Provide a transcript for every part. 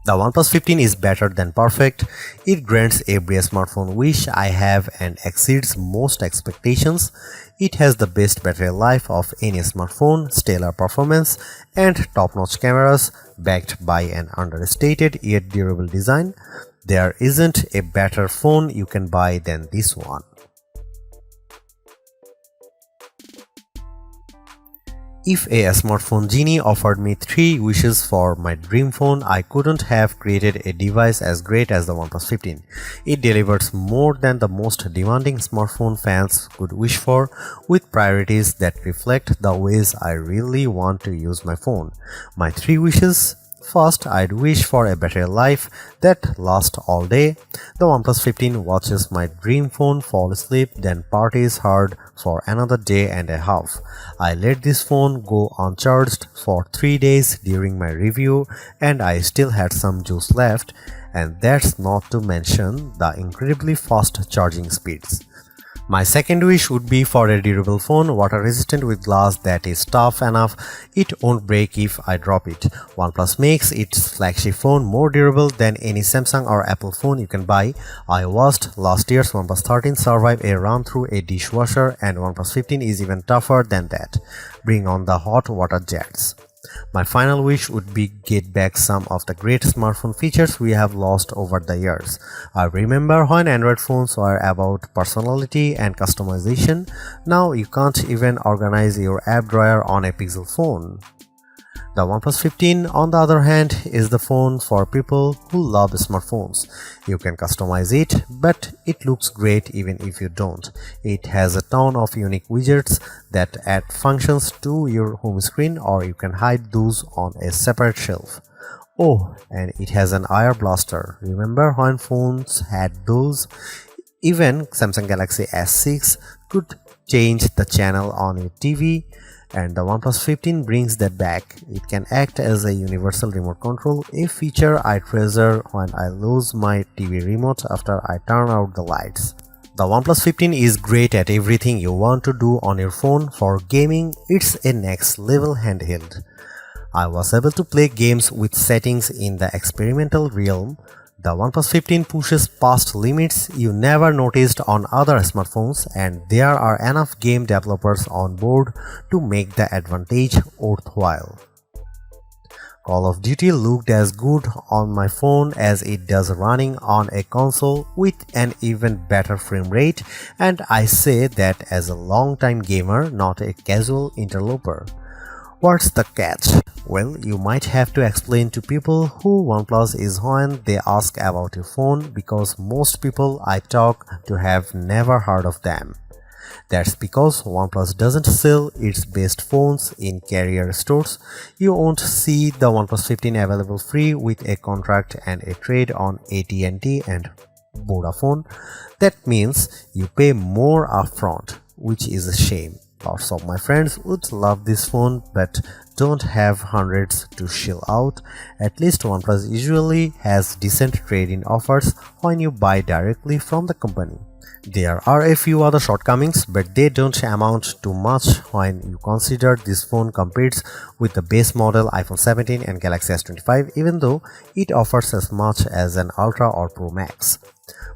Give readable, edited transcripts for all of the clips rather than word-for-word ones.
The OnePlus 15 is better than perfect. It grants every smartphone wish I have and exceeds most expectations. It has the best battery life of any smartphone, stellar performance, and top-notch cameras backed by an understated yet durable design. There isn't a better phone you can buy than this one. If a smartphone genie offered me 3 wishes for my dream phone, I couldn't have created a device as great as the OnePlus 15. It delivers more than the most demanding smartphone fans could wish for, with priorities that reflect the ways I really want to use my phone. My 3 wishes: first, I'd wish for a battery life that lasts all day. The OnePlus 15 watches my dream phone fall asleep, then parties hard for another day and a half. I let this phone go uncharged for 3 days during my review and I still had some juice left, and that's not to mention the incredibly fast charging speeds. My second wish would be for a durable phone, water resistant with glass that is tough enough it won't break if I drop it. OnePlus makes its flagship phone more durable than any Samsung or Apple phone you can buy. I watched last year's OnePlus 13 survive a run through a dishwasher, and OnePlus 15 is even tougher than that. Bring on the hot water jets. My final wish would be get back some of the great smartphone features we have lost over the years. I remember when Android phones were about personality and customization. Now you can't even organize your app drawer on a Pixel phone. The OnePlus 15, on the other hand, is the phone for people who love smartphones. You can customize it, but it looks great even if you don't. It has a ton of unique widgets that add functions to your home screen, or you can hide those on a separate shelf. Oh, and it has an IR blaster. Remember when phones had those? Even Samsung Galaxy S6 could change the channel on your TV. And the OnePlus 15 brings that back. It can act as a universal remote control, a feature I treasure when I lose my TV remote after I turn out the lights. The OnePlus 15 is great at everything you want to do on your phone. For gaming, it's a next level handheld. I was able to play games with settings in the experimental realm. The OnePlus 15 pushes past limits you never noticed on other smartphones, and there are enough game developers on board to make the advantage worthwhile. Call of Duty looked as good on my phone as it does running on a console with an even better frame rate, and I say that as a long-time gamer, not a casual interloper. What's the catch? Well, you might have to explain to people who OnePlus is when they ask about your phone, because most people I talk to have never heard of them. That's because OnePlus doesn't sell its best phones in carrier stores. You won't see the OnePlus 15 available free with a contract and a trade on AT&T and Vodafone. That means you pay more upfront, which is a shame. Lots of my friends would love this phone but don't have hundreds to shell out. At least OnePlus usually has decent trade-in offers when you buy directly from the company. There are a few other shortcomings, but they don't amount to much when you consider this phone competes with the base model iPhone 17 and Galaxy S25, even though it offers as much as an Ultra or Pro Max.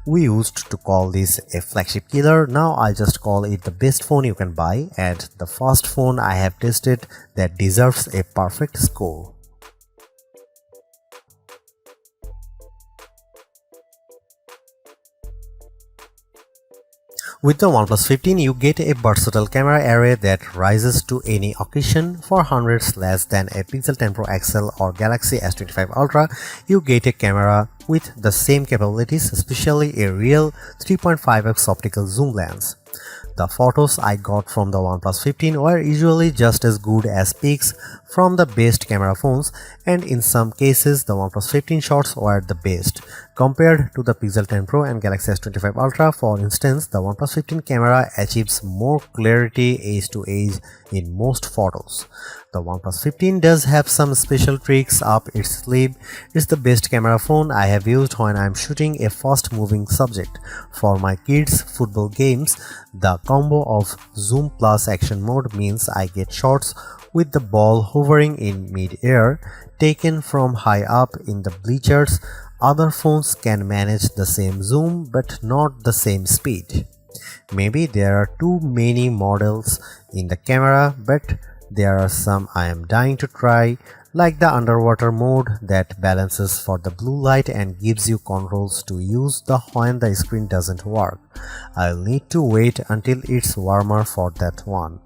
We used to call this a flagship killer. Now I just call it the best phone you can buy, and the first phone I have tested that deserves a perfect score. With the OnePlus 15, you get a versatile camera array that rises to any occasion. For hundreds less than a Pixel 10 Pro XL or Galaxy S25 Ultra, you get a camera with the same capabilities, especially a real 3.5x optical zoom lens. The photos I got from the OnePlus 15 were usually just as good as pics from the best camera phones, and in some cases the OnePlus 15 shots were the best. Compared to the Pixel 10 Pro and Galaxy S25 Ultra, for instance, the OnePlus 15 camera achieves more clarity edge to edge in most photos. The OnePlus 15 does have some special tricks up its sleeve. It's the best camera phone I have used when I'm shooting a fast-moving subject. For my kids' football games, the combo of zoom plus action mode means I get shots with the ball hovering in mid-air, taken from high up in the bleachers. Other phones can manage the same zoom but not the same speed. Maybe there are too many models in the camera, but there are some I am dying to try, like the underwater mode that balances for the blue light and gives you controls to use when the screen doesn't work. I'll need to wait until it's warmer for that one.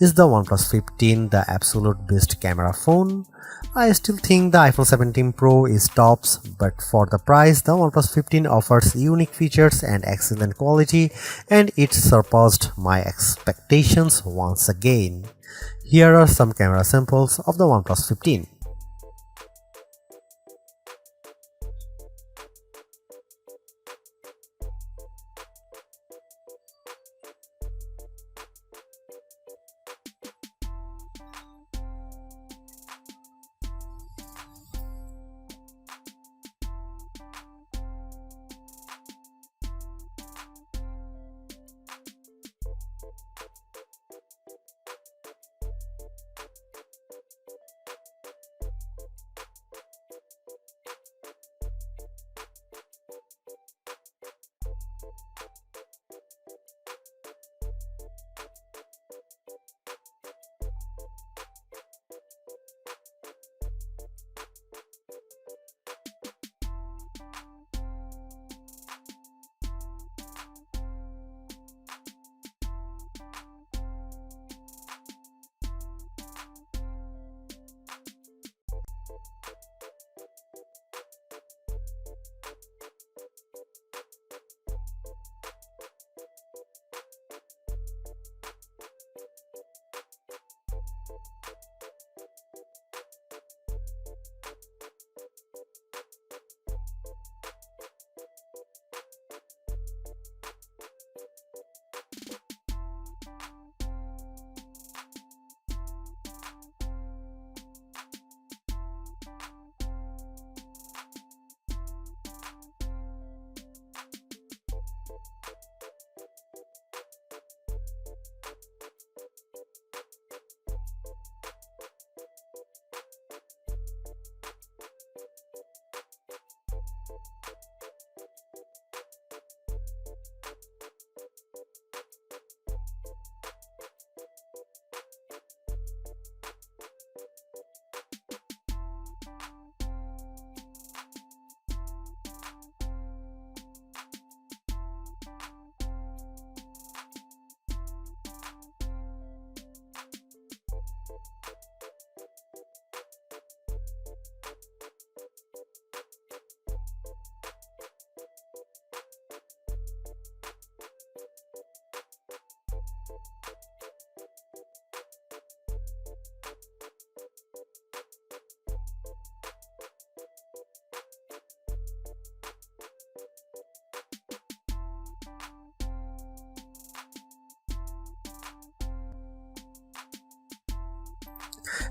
Is the OnePlus 15 the absolute best camera phone? I still think the iPhone 17 Pro is tops, but for the price, the OnePlus 15 offers unique features and excellent quality, and it surpassed my expectations once again. Here are some camera samples of the OnePlus 15.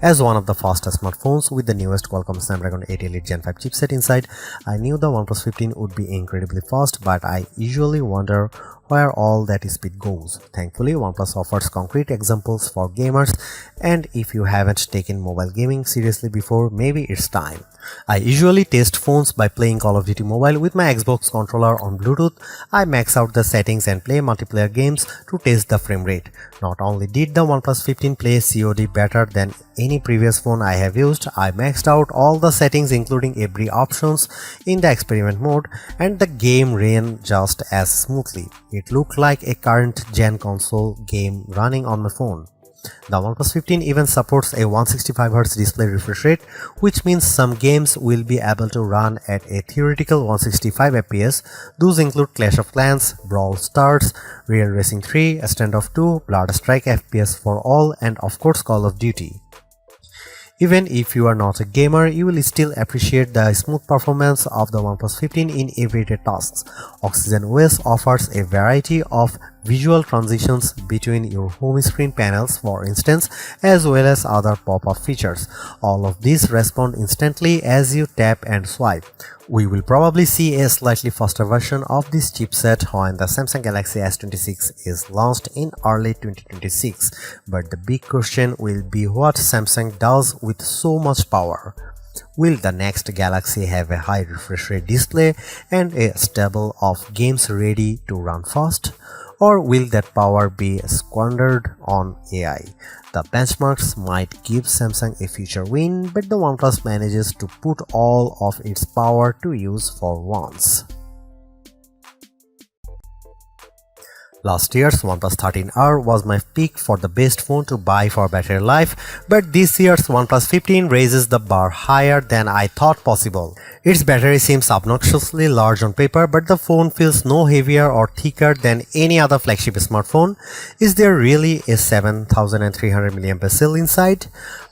As one of the fastest smartphones with the newest Qualcomm Snapdragon 8 Elite Gen 5 chipset inside, I knew the OnePlus 15 would be incredibly fast, but I usually wonder where all that speed goes. Thankfully, OnePlus offers concrete examples for gamers, and if you haven't taken mobile gaming seriously before, maybe it's time. I usually test phones by playing Call of Duty Mobile with my Xbox controller on Bluetooth. I max out the settings and play multiplayer games to test the frame rate. Not only did the OnePlus 15 play COD better than any previous phone I have used, I maxed out all the settings including every options in the experiment mode, and the game ran just as smoothly. It looked like a current gen console game running on my phone. The OnePlus 15 even supports a 165Hz display refresh rate, which means some games will be able to run at a theoretical 165 FPS. Those include Clash of Clans, Brawl Stars, Real Racing 3, Standoff 2, Blood Strike FPS for all, and of course Call of Duty. Even if you are not a gamer, you will still appreciate the smooth performance of the OnePlus 15 in everyday tasks. Oxygen OS offers a variety of visual transitions between your home screen panels, for instance, as well as other pop-up features. All of these respond instantly as you tap and swipe. We will probably see a slightly faster version of this chipset when the Samsung Galaxy S26 is launched in early 2026, but the big question will be what Samsung does with so much power. Will the next Galaxy have a high refresh rate display and a stable of games ready to run fast? Or will that power be squandered on AI? The benchmarks might give Samsung a future win, but the OnePlus manages to put all of its power to use for once. Last year's OnePlus 13R was my pick for the best phone to buy for battery life, but this year's OnePlus 15 raises the bar higher than I thought possible. Its battery seems obnoxiously large on paper, but the phone feels no heavier or thicker than any other flagship smartphone. Is there really a 7300 mAh cell inside?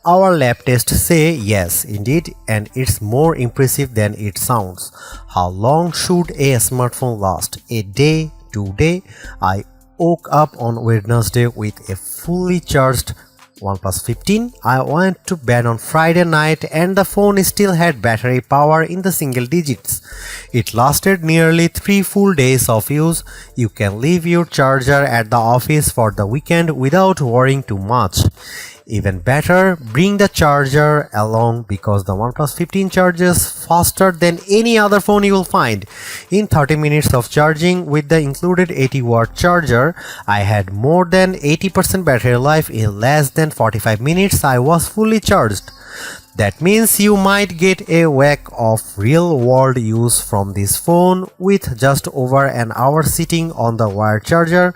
Our lab tests say yes, indeed, and it's more impressive than it sounds. How long should a smartphone last? A day? Today, I woke up on Wednesday with a fully charged OnePlus 15. I went to bed on Friday night and the phone still had battery power in the single digits. It lasted nearly 3 full days of use. You can leave your charger at the office for the weekend without worrying too much. Even better, bring the charger along because the OnePlus 15 charges faster than any other phone you will find. In 30 minutes of charging with the included 80-watt charger, I had more than 80% battery life. In less than 45 minutes, I was fully charged. That means you might get a whack of real-world use from this phone with just over an hour sitting on the wired charger.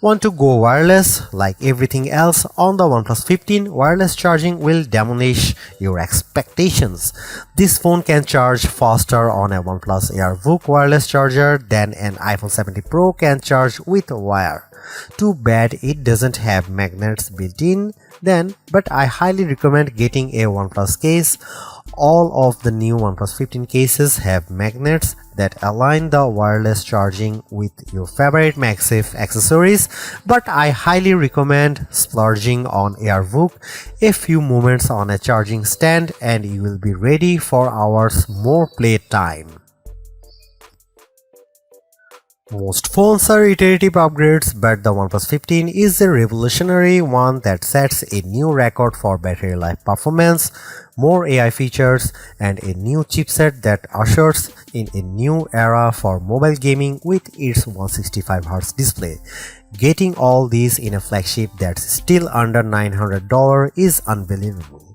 Want to go wireless? Like everything else on the OnePlus 15, wireless charging will demolish your expectations. This phone can charge faster on a OnePlus AirVook wireless charger than an iPhone 17 Pro can charge with a wire. Too bad it doesn't have magnets built in then, but I highly recommend getting a OnePlus case. All of the new OnePlus 15 cases have magnets that align the wireless charging with your favorite MagSafe accessories, but I highly recommend splurging on AirVook. A few moments on a charging stand and you will be ready for hours more playtime. Most phones are iterative upgrades, but the OnePlus 15 is a revolutionary one that sets a new record for battery life performance, more AI features, and a new chipset that ushers in a new era for mobile gaming with its 165Hz display. Getting all these in a flagship that's still under $900 is unbelievable.